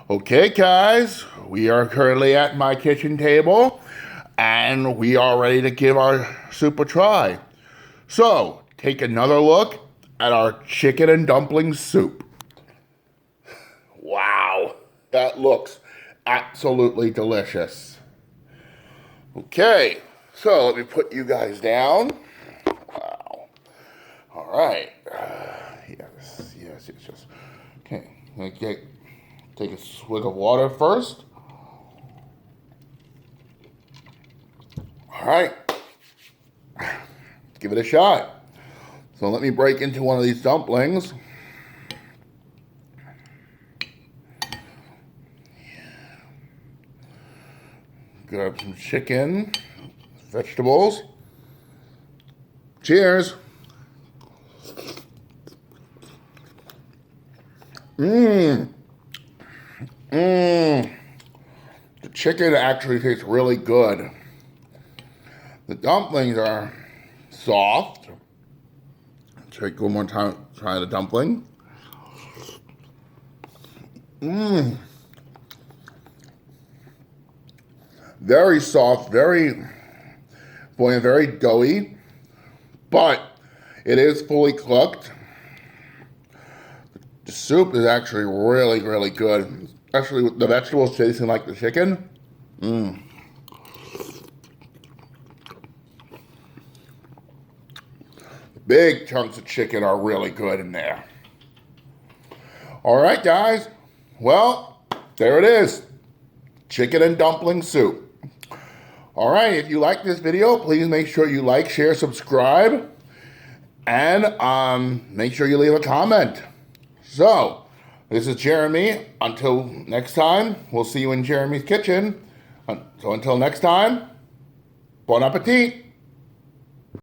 Okay, guys, we are currently at my kitchen table and we are ready to give our soup a try. So, take another look at our chicken and dumpling soup. Wow, that looks absolutely delicious. Okay, so let me put you guys down. Wow. All right. Yes. Okay, take a swig of water first. All right, let's give it a shot. So let me break into one of these dumplings. Grab some chicken, vegetables. Cheers. The chicken actually tastes really good. The dumplings are soft. Take one more time, try the dumpling. Very soft, very doughy, but it is fully cooked. The soup is actually really good, especially with the vegetables tasting like the chicken. Big chunks of chicken are really good in there. All right, guys. Well, there it is. Chicken and dumpling soup. All right, if you like this video, please make sure you like, share, subscribe, and make sure you leave a comment. So, this is Jeremy. Until next time, we'll see you in Jeremy's kitchen. So until next time, bon appetit.